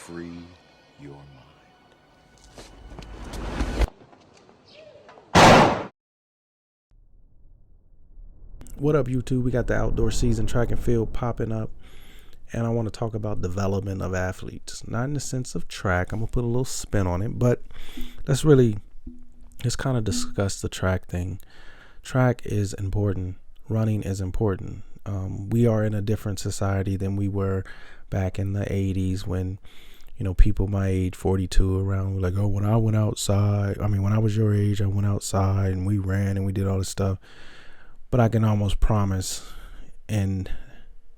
Free your mind. What up, YouTube? We got the outdoor season track and field popping up, and I want to talk about development of athletes. Not in the sense of track. I'm gonna put a little spin on it, but let's kind of discuss the track thing. Track is important. Running is important. We are in a different society than we were back in the 80s when, people my age, 42, around, were like, oh, when I went outside, when I was your age, I went outside and we ran and we did all this stuff. But I can almost promise and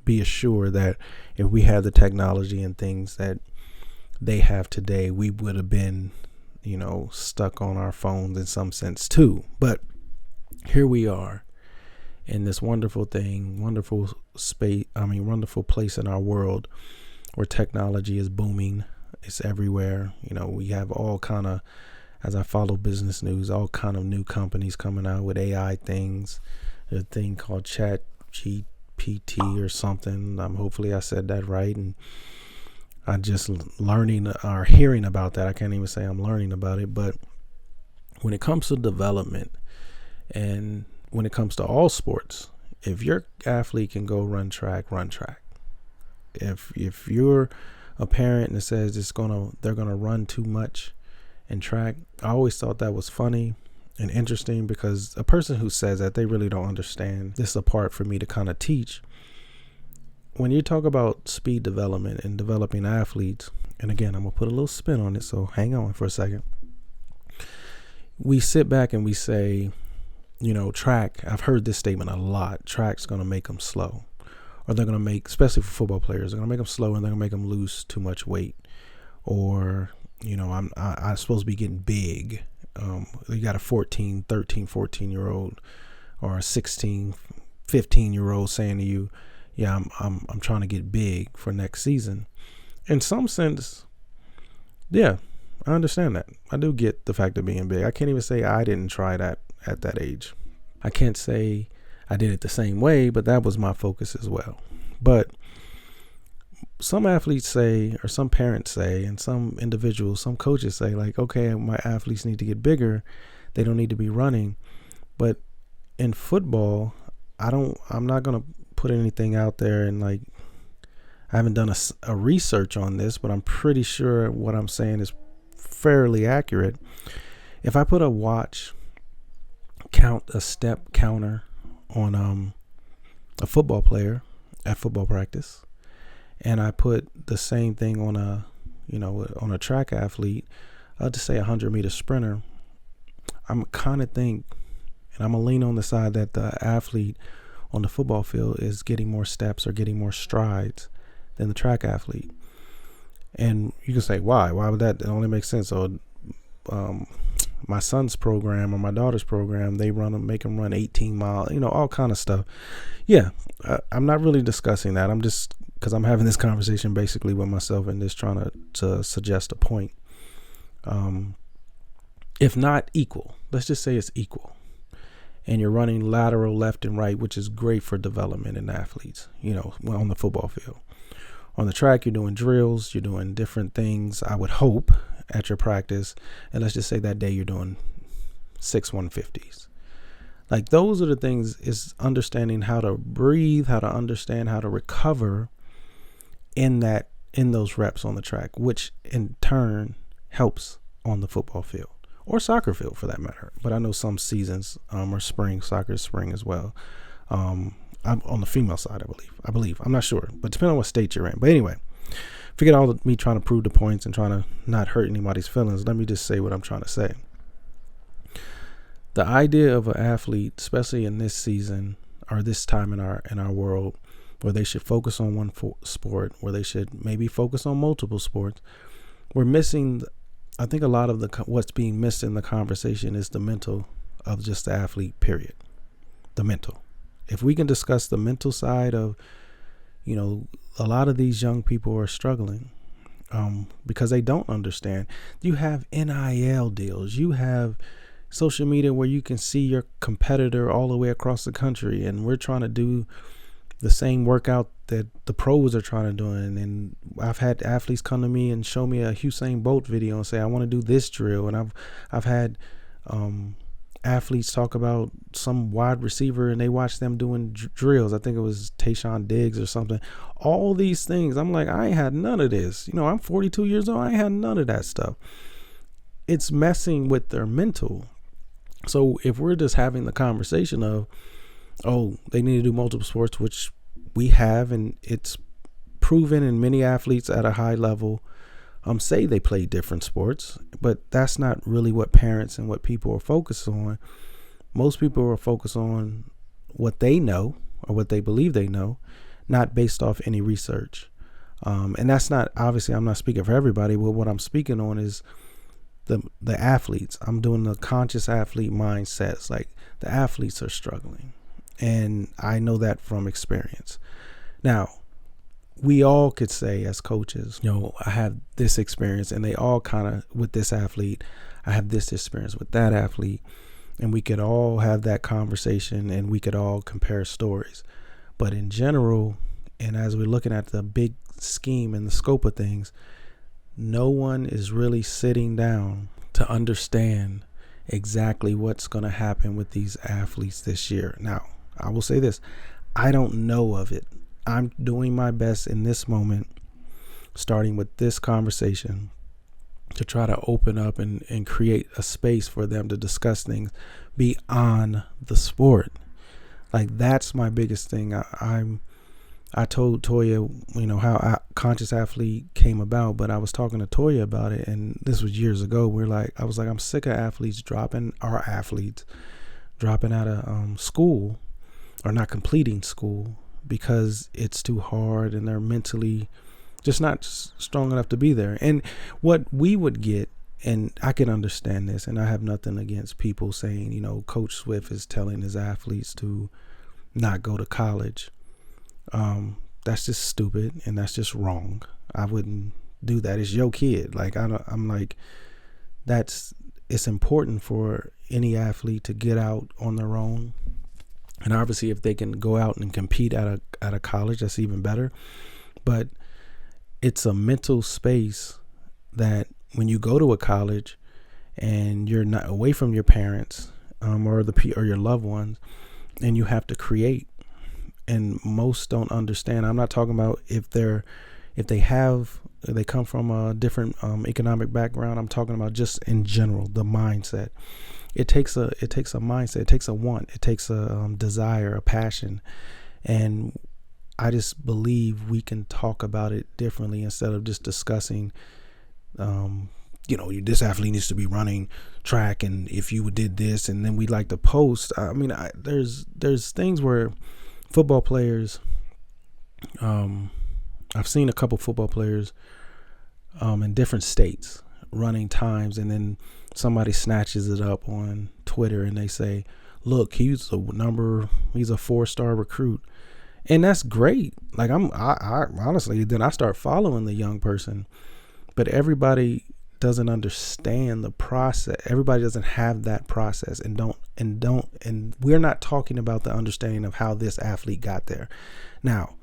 be assured that if we had the technology and things that they have today, we would have been, stuck on our phones in some sense too. But here we are in this wonderful thing, wonderful place in our world where technology is booming. It's everywhere. We have all kind of, as I follow business news, all kind of new companies coming out with AI things. There's a thing called Chat GPT or something. Hopefully I said that right. And I'm just learning or hearing about that. I can't even say I'm learning about it. But when it comes to development and when it comes to all sports, if your athlete can go run track, run track. If you're a parent that says they're gonna run too much in track, I always thought that was funny and interesting, because a person who says that, they really don't understand this apart for me to kind of teach. When you talk about speed development and developing athletes, and again, I'm gonna put a little spin on it, so hang on for a second. We sit back and we say, track, I've heard this statement a lot, track's gonna make them slow. Or they're gonna make, especially for football players, they're gonna make them slow and they're gonna make them lose too much weight. Or, I'm supposed to be getting big. You got a 14-year-old or a 16, 15-year-old saying to you, yeah, I'm trying to get big for next season. In some sense, yeah, I understand that. I do get the fact of being big. I can't even say I didn't try that at that age. I can't say I did it the same way, but that was my focus as well. But some athletes say, or some parents say, and some individuals, some coaches say, like, okay, my athletes need to get bigger. They don't need to be running. But in football, I'm not going to put anything out there, and I haven't done a research on this, but I'm pretty sure what I'm saying is fairly accurate. If I put a step counter on a football player at football practice, and I put the same thing on a track athlete, to say 100-meter sprinter, I'm kind of think, and I'm gonna lean on the side that the athlete on the football field is getting more steps or getting more strides than the track athlete. And you can say, why would that? It only makes sense. So my son's program or my daughter's program, they make them run 18 miles, all kind of stuff. Yeah, I'm not really discussing that. I'm just, because I'm having this conversation basically with myself and just trying to suggest a point. If not equal, let's just say it's equal, and you're running lateral left and right, which is great for development in athletes, on the football field. On the track, you're doing drills, you're doing different things, I would hope, at your practice. And let's just say that day you're doing 6 150s. Like, those are the things, is understanding how to breathe, how to understand how to recover in those reps on the track, which in turn helps on the football field or soccer field for that matter. But I know some seasons are spring, soccer is spring as well. I'm on the female side, I believe. I'm not sure, but depending on what state you're in. But anyway, forget all of me trying to prove the points and trying to not hurt anybody's feelings. Let me just say what I'm trying to say. The idea of an athlete, especially in this season or this time in our world, where they should focus on one sport, where they should maybe focus on multiple sports, we're missing. I think a lot of what's being missed in the conversation is the mental of just the athlete, period. The mental. If we can discuss the mental side of, a lot of these young people are struggling because they don't understand. You have NIL deals. You have social media where you can see your competitor all the way across the country, and we're trying to do the same workout that the pros are trying to do. And I've had athletes come to me and show me a Usain Bolt video and say, I want to do this drill. And I've had athletes talk about some wide receiver and they watch them doing drills. I think it was Tayshaun Diggs or something. All these things. I'm like, I ain't had none of this. I'm 42 years old. I ain't had none of that stuff. It's messing with their mental. So if we're just having the conversation of, oh, they need to do multiple sports, which we have, and it's proven in many athletes at a high level say they play different sports, but that's not really what parents and what people are focused on. Most people are focused on what they know or what they believe they know, not based off any research. And that's not, obviously, I'm not speaking for everybody, but what I'm speaking on is the athletes. I'm doing the conscious athlete mindsets. Like, the athletes are struggling. And I know that from experience. Now, we all could say as coaches, I have this experience, and they all kind of, with this athlete, I have this experience with that athlete, and we could all have that conversation and we could all compare stories. But in general, and as we're looking at the big scheme and the scope of things, no one is really sitting down to understand exactly what's going to happen with these athletes this year. Now, I will say this, I don't know of it. I'm doing my best in this moment, starting with this conversation, to try to open up and create a space for them to discuss things beyond the sport. Like, that's my biggest thing. I told Toya, how Conscious Athlete came about, but I was talking to Toya about it, and this was years ago. I was like, I'm sick of athletes dropping out of school or not completing school because it's too hard and they're mentally just not strong enough to be there. And what we would get, and I can understand this, and I have nothing against people saying, Coach Swift is telling his athletes to not go to college. That's just stupid and that's just wrong. I wouldn't do that. It's your kid. Like, it's important for any athlete to get out on their own. And obviously, if they can go out and compete at a college, that's even better. But it's a mental space that when you go to a college and you're not away from your parents or your loved ones, and you have to create. And most don't understand. I'm not talking about if they come from a different economic background. I'm talking about just in general, the mindset. It takes a mindset. It takes a want. It takes a desire, a passion. And I just believe we can talk about it differently instead of just discussing, this athlete needs to be running track, and if you did this, and then we like to post. There's things where football players, I've seen a couple football players in different states running times, and then somebody snatches it up on Twitter and they say, look, he's a 4-star recruit. And that's great. Like, I honestly, then I start following the young person, but everybody doesn't understand the process. Everybody doesn't have that process and we're not talking about the understanding of how this athlete got there. Now,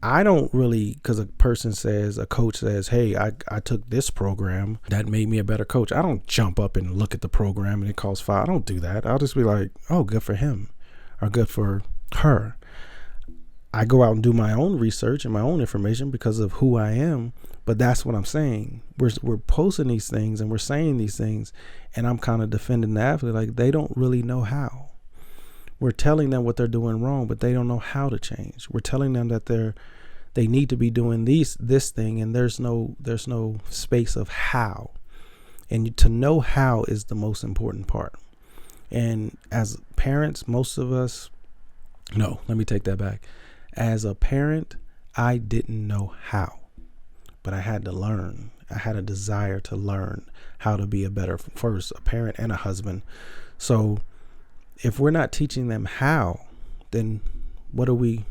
I don't really, because a coach says, hey, I took this program that made me a better coach. I don't jump up and look at the program and it calls foul. I don't do that. I'll just be like, oh, good for him or good for her. I go out and do my own research and my own information because of who I am. But that's what I'm saying. We're posting these things and we're saying these things, and I'm kind of defending the athlete like they don't really know how. We're telling them what they're doing wrong, but they don't know how to change. We're telling them that they need to be doing this thing, and there's no space of how. And to know how is the most important part. And as parents, most of us, no, let me take that back. As a parent, I didn't know how, but I had to learn. I had a desire to learn how to be a parent and a husband. So if we're not teaching them how, then what are we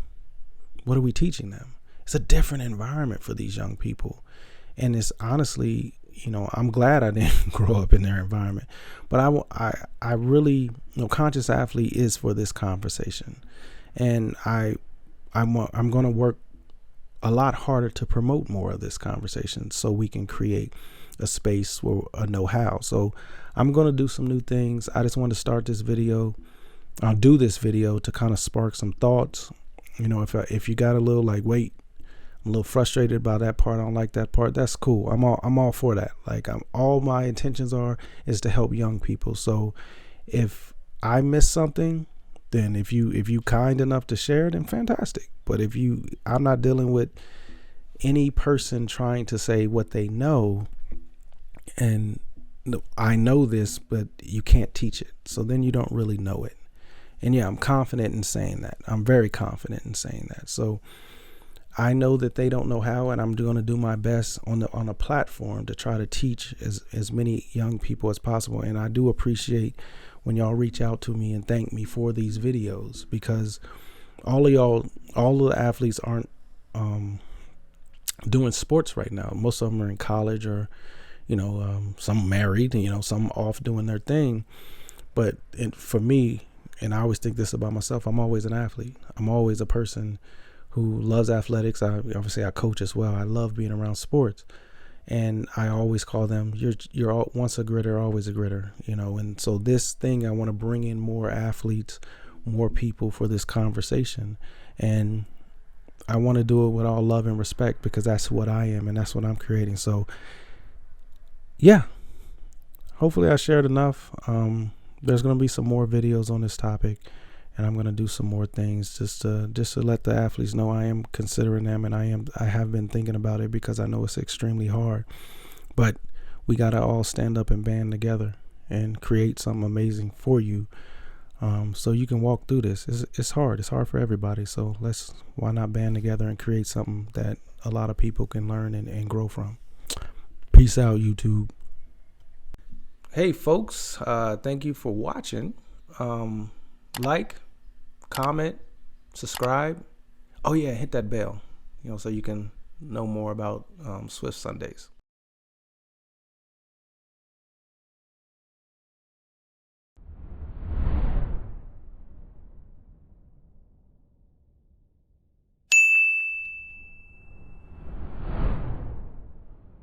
teaching them? It's a different environment for these young people. And it's honestly, I'm glad I didn't grow up in their environment, but I really, Conscious Athlete is for this conversation. And I I'm going to work a lot harder to promote more of this conversation so we can create a space where a know-how. So I'm going to do some new things. I just want to start this video. I'll do this video to kind of spark some thoughts. You know, if you got a little like, wait, I'm a little frustrated about that part, I don't like that part, that's cool. I'm all for that. Like, all my intentions is to help young people. So if I miss something, then if you kind enough to share, then fantastic. But I'm not dealing with any person trying to say what they know, and I know this, but you can't teach it. So then you don't really know it. And yeah, I'm confident in saying that. I'm very confident in saying that. So I know that they don't know how, and I'm going to do my best on a platform to try to teach as many young people as possible. And I do appreciate when y'all reach out to me and thank me for these videos, because all of the athletes aren't doing sports right now. Most of them are in college, or some married, some off doing their thing. But for me, and I always think this about myself, I'm always an athlete. I'm always a person who loves athletics. Obviously I coach as well. I love being around sports, and I always call them, you're once a gritter, always a gritter, and so this thing, I want to bring in more athletes, more people for this conversation, and I want to do it with all love and respect, because that's what I am and that's what I'm creating. So yeah, hopefully I shared enough. There's going to be some more videos on this topic, and I'm going to do some more things just to let the athletes know I am considering them, and I have been thinking about it, because I know it's extremely hard, but we got to all stand up and band together and create something amazing for you, so you can walk through this. It's hard. It's hard for everybody. So why not band together and create something that a lot of people can learn and grow from. Peace out, YouTube. Hey folks, thank you for watching. Like, comment, subscribe. Oh yeah, hit that bell, so you can know more about Swift Sundays.